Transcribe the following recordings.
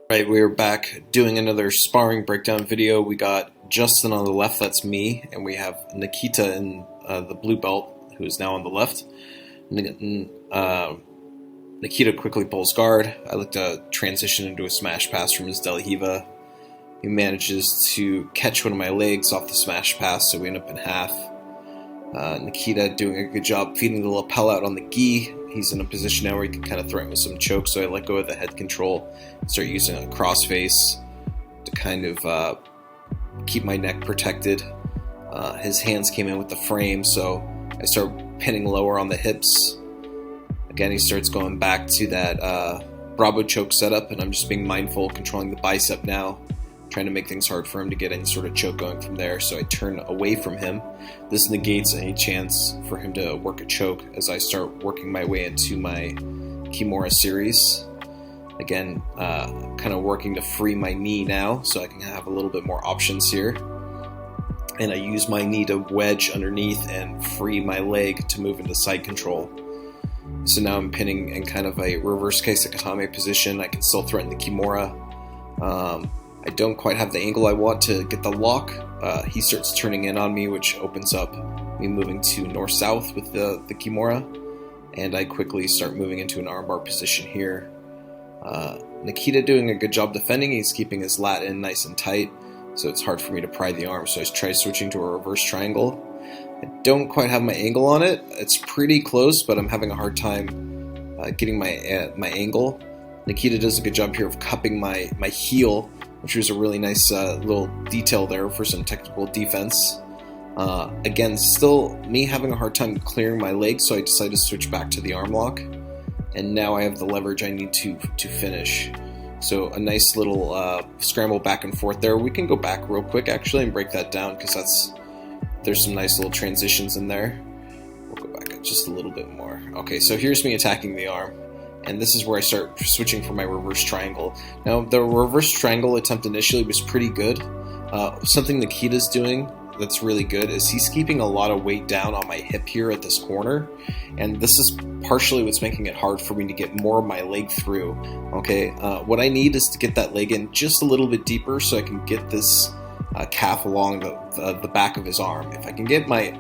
Right, we are back doing another sparring breakdown video. We got Justin on the left, that's me, and we have Nakita in the blue belt, who is now on the left. Nakita quickly pulls guard. I look to transition into a smash pass from his Delahiva. He manages to catch one of my legs off the smash pass, so we end up in half. Nakita doing a good job feeding the lapel out on the gi. He's in a position now where he can kind of threaten with some choke, so I let go of the head control and start using a crossface to kind of keep my neck protected. His hands came in with the frame, so I start pinning lower on the hips. Again, he starts going back to that Bravo choke setup, and I'm just being mindful, controlling the bicep now, trying to make things hard for him to get any sort of choke going from there, so I turn away from him. This negates any chance for him to work a choke as I start working my way into my Kimura series. Again, kind of working to free my knee now so I can have a little bit more options here. And I use my knee to wedge underneath and free my leg to move into side control. So now I'm pinning in kind of a reverse Keisakatame position. I can still threaten the Kimura. I don't quite have the angle I want to get the lock. He starts turning in on me, which opens up me moving to north-south with the Kimura, and I quickly start moving into an armbar position here. Nakita doing a good job defending. He's keeping his lat in nice and tight, so it's hard for me to pry the arm, so I try switching to a reverse triangle. I don't quite have my angle on it. It's pretty close, but I'm having a hard time getting my angle. Nakita does a good job here of cupping my heel, which was a really nice little detail there for some technical defense. Again, still me having a hard time clearing my legs, so I decided to switch back to the arm lock. And now I have the leverage I need to finish. So a nice little scramble back and forth there. We can go back real quick actually and break that down, because there's some nice little transitions in there. We'll go back just a little bit more. Okay, so here's me attacking the arm. And this is where I start switching for my reverse triangle. Now, the reverse triangle attempt initially was pretty good. Something Nakita's doing that's really good is he's keeping a lot of weight down on my hip here at this corner. And this is partially what's making it hard for me to get more of my leg through. Okay, what I need is to get that leg in just a little bit deeper so I can get this calf along the back of his arm. If I can get my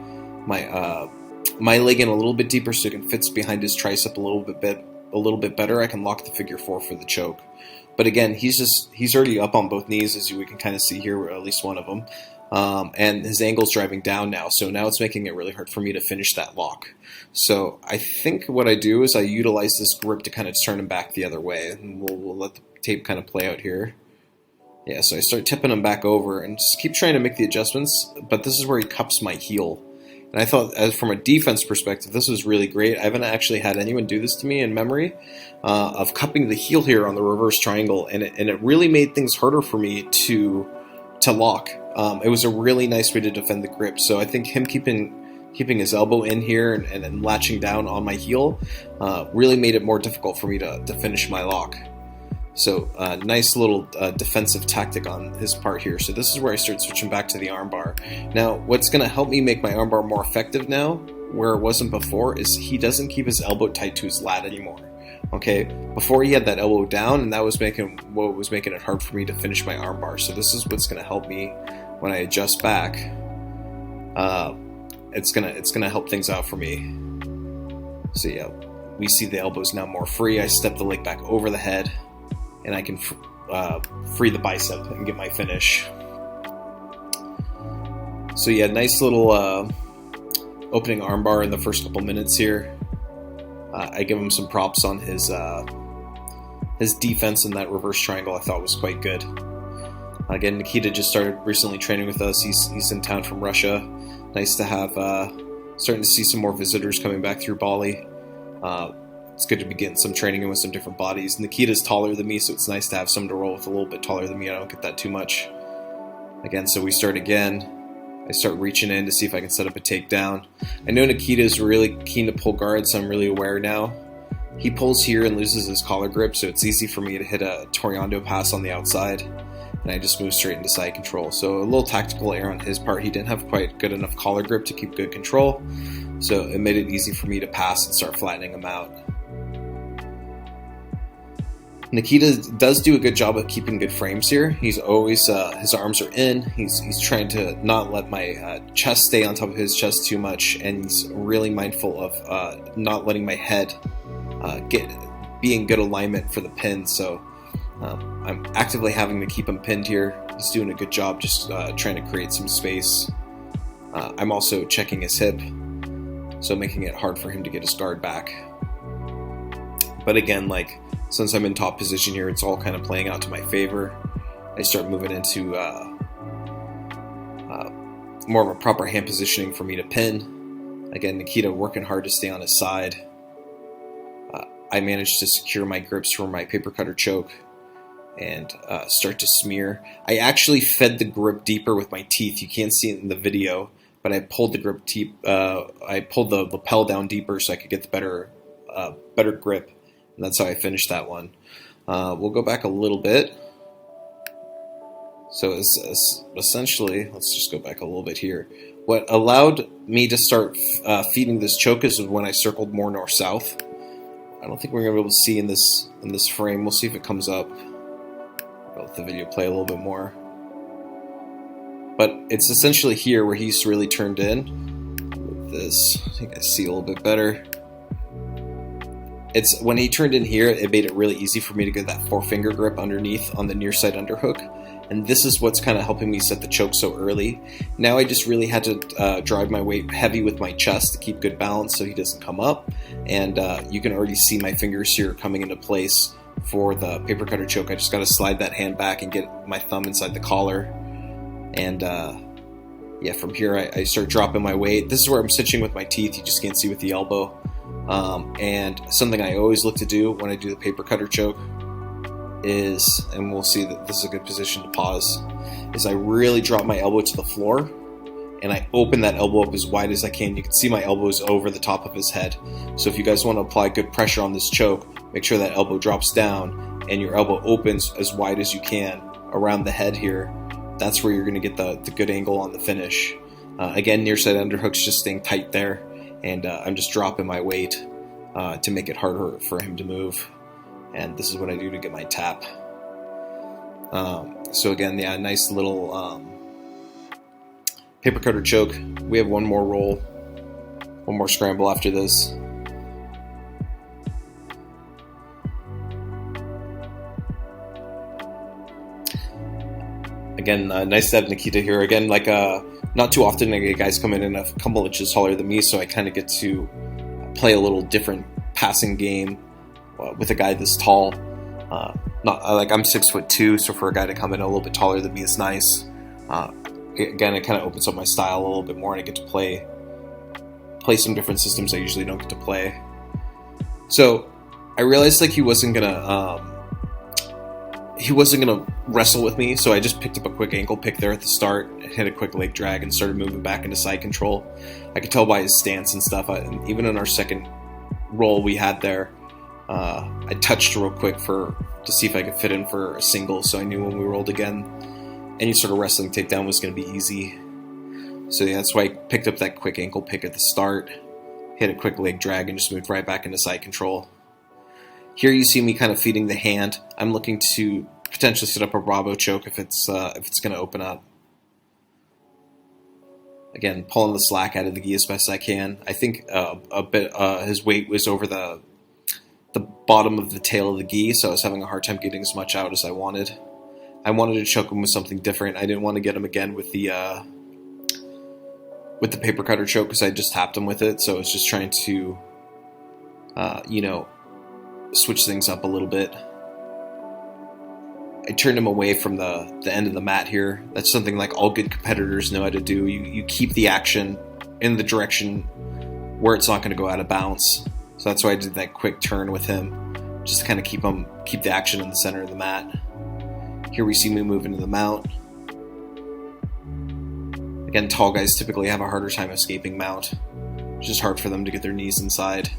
leg in a little bit deeper so it can fit behind his tricep a little bit better, I can lock the figure four for the choke. But again, he's already up on both knees, as we can kind of see here, or at least one of them. And his ankle's driving down now, so now it's making it really hard for me to finish that lock. So I think what I do is I utilize this grip to kind of turn him back the other way, and we'll let the tape kind of play out here. Yeah, so I start tipping him back over and just keep trying to make the adjustments, but this is where he cups my heel. And I thought, from a defense perspective, this was really great. I haven't actually had anyone do this to me in memory, of cupping the heel here on the reverse triangle, and it really made things harder for me to lock. It was a really nice way to defend the grip. So I think him keeping his elbow in here and latching down on my heel really made it more difficult for me to finish my lock. So nice little defensive tactic on his part here. So this is where I start switching back to the armbar. Now, what's going to help me make my armbar more effective now, where it wasn't before, is he doesn't keep his elbow tight to his lat anymore. Okay, before he had that elbow down, and that was making it hard for me to finish my armbar. So this is what's going to help me when I adjust back. It's gonna help things out for me. So yeah, we see the elbows now more free. I step the leg back over the head, and I can free the bicep and get my finish. So yeah, nice little opening armbar in the first couple minutes here. I give him some props on his defense in that reverse triangle. I thought was quite good. Again, Nakita just started recently training with us. He's in town from Russia. Nice to have, starting to see some more visitors coming back through Bali. It's good to be getting some training in with some different bodies. Nakita's taller than me, so it's nice to have someone to roll with a little bit taller than me. I don't get that too much. Again, so we start again. I start reaching in to see if I can set up a takedown. I know Nakita is really keen to pull guard, so I'm really aware now. He pulls here and loses his collar grip, so it's easy for me to hit a Toriando pass on the outside. And I just move straight into side control. So a little tactical error on his part. He didn't have quite good enough collar grip to keep good control. So it made it easy for me to pass and start flattening him out. Nakita does do a good job of keeping good frames here. He's always, his arms are in. He's trying to not let my chest stay on top of his chest too much, and he's really mindful of not letting my head be in good alignment for the pin. So I'm actively having to keep him pinned here. He's doing a good job just trying to create some space. I'm also checking his hip, so making it hard for him to get his guard back. But again, like, since I'm in top position here, it's all kind of playing out to my favor. I start moving into more of a proper hand positioning for me to pin. Again, Nakita working hard to stay on his side. I managed to secure my grips for my paper cutter choke and start to smear. I actually fed the grip deeper with my teeth. You can't see it in the video, but I pulled the grip deep. I pulled the lapel down deeper so I could get the better grip. And that's how I finished that one. We'll go back a little bit. So essentially, let's just go back a little bit here. What allowed me to start feeding this choke is when I circled more north-south. I don't think we're going to be able to see in this frame. We'll see if it comes up. I'll let the video play a little bit more. But it's essentially here where he's really turned in. With this, I think I see a little bit better. It's when he turned in here, it made it really easy for me to get that four-finger grip underneath on the near side underhook. And this is what's kind of helping me set the choke so early. Now I just really had to drive my weight heavy with my chest to keep good balance so he doesn't come up. And you can already see my fingers here coming into place for the paper cutter choke. I just got to slide that hand back and get my thumb inside the collar. And yeah, from here I start dropping my weight. This is where I'm stitching with my teeth. You just can't see with the elbow. And something I always look to do when I do the paper cutter choke is, and we'll see that this is a good position to pause, is I really drop my elbow to the floor and I open that elbow up as wide as I can. You can see my elbow is over the top of his head. So if you guys want to apply good pressure on this choke, make sure that elbow drops down and your elbow opens as wide as you can around the head here. That's where you're going to get the good angle on the finish. Again, near side underhook's just staying tight there, and I'm just dropping my weight to make it harder for him to move. And this is what I do to get my tap. So again, yeah, nice little paper cutter choke. We have one more roll, one more scramble after this. Again, nice to have Nakita here. Again, like not too often I get guys come in a couple inches taller than me, so I kind of get to play a little different passing game with a guy this tall. Not like I'm 6'2", so for a guy to come in a little bit taller than me is nice. Again, it kind of opens up my style a little bit more, and I get to play some different systems I usually don't get to play. So I realized like he wasn't gonna wrestle with me, so I just picked up a quick ankle pick there at the start, hit a quick leg drag, and started moving back into side control. I could tell by his stance and stuff. And even in our second roll we had there, I touched real quick to see if I could fit in for a single, so I knew when we rolled again, any sort of wrestling takedown was going to be easy. So yeah, that's why I picked up that quick ankle pick at the start, hit a quick leg drag, and just moved right back into side control. Here you see me kind of feeding the hand. I'm looking to potentially set up a Bravo choke if it's going to open up. Again, pulling the slack out of the gi as best I can. I think a bit his weight was over the bottom of the tail of the gi, so I was having a hard time getting as much out as I wanted. I wanted to choke him with something different. I didn't want to get him again with the paper cutter choke because I just tapped him with it. So I was just trying to, switch things up a little bit. I turned him away from the end of the mat here. That's something like all good competitors know how to do. You keep the action in the direction where it's not going to go out of bounds. So that's why I did that quick turn with him, just to kind of keep the action in the center of the mat. Here we see me move into the mount. Again, tall guys typically have a harder time escaping mount. It's just hard for them to get their knees inside.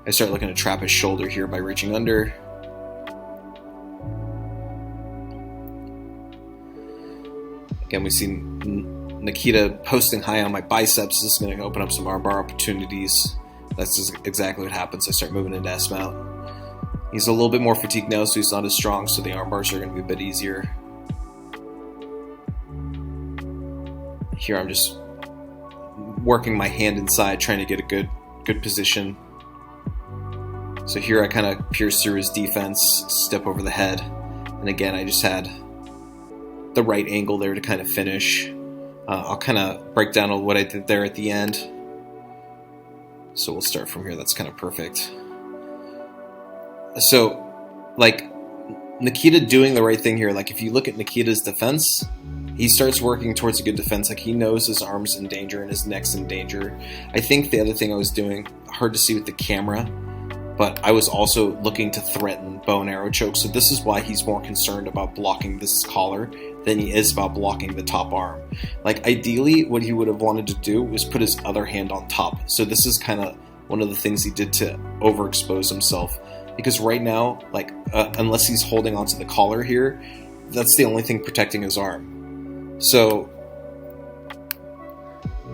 I start looking to trap his shoulder here by reaching under. Again, we see Nakita posting high on my biceps. This is going to open up some armbar opportunities. That's just exactly what happens. I start moving into S-mount. He's a little bit more fatigued now, so he's not as strong, so the arm bars are going to be a bit easier. Here I'm just working my hand inside, trying to get a good position. So here I kind of pierce through his defense, step over the head, and again I just had the right angle there to kind of finish. I'll kind of break down on what I did there at the end. So we'll start from here. That's kind of perfect. So, like, Nakita doing the right thing here. Like, if you look at Nakita's defense, he starts working towards a good defense. Like, he knows his arm's in danger and his neck's in danger. I think the other thing I was doing, hard to see with the camera, but I was also looking to threaten bow and arrow choke. So this is why he's more concerned about blocking this collar than he is about blocking the top arm. Like, ideally, what he would have wanted to do was put his other hand on top. So this is kind of one of the things he did to overexpose himself. Because right now, like, unless he's holding onto the collar here, that's the only thing protecting his arm. So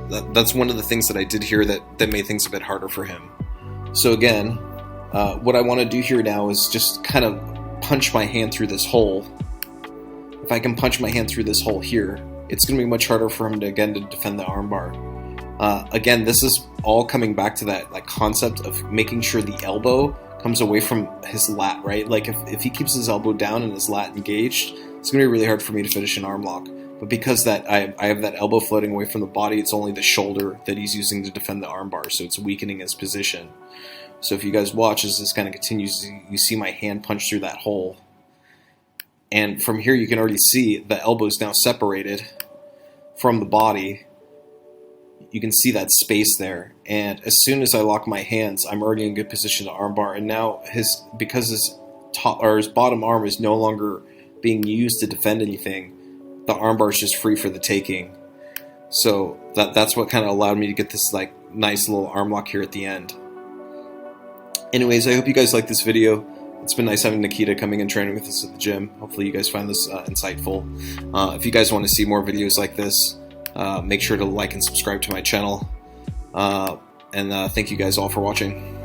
that's one of the things that I did here that made things a bit harder for him. So again, what I want to do here now is just kind of punch my hand through this hole. If I can punch my hand through this hole here, it's going to be much harder for him to defend the armbar. Again, this is all coming back to that like concept of making sure the elbow comes away from his lat, right? Like if he keeps his elbow down and his lat engaged, it's going to be really hard for me to finish an arm lock. But because that I have that elbow floating away from the body, it's only the shoulder that he's using to defend the arm bar, so it's weakening his position. So if you guys watch as this kind of continues, you see my hand punch through that hole. And from here you can already see the elbow is now separated from the body. You can see that space there, and as soon as I lock my hands, I'm already in good position to armbar. And now because his bottom arm is no longer being used to defend anything, the armbar is just free for the taking. So that's what kind of allowed me to get this like nice little arm lock here at the end. Anyways, I hope you guys like this video. It's been nice having Nakita coming and training with us at the gym. Hopefully you guys find this insightful. If you guys want to see more videos like this, make sure to like and subscribe to my channel. And thank you guys all for watching.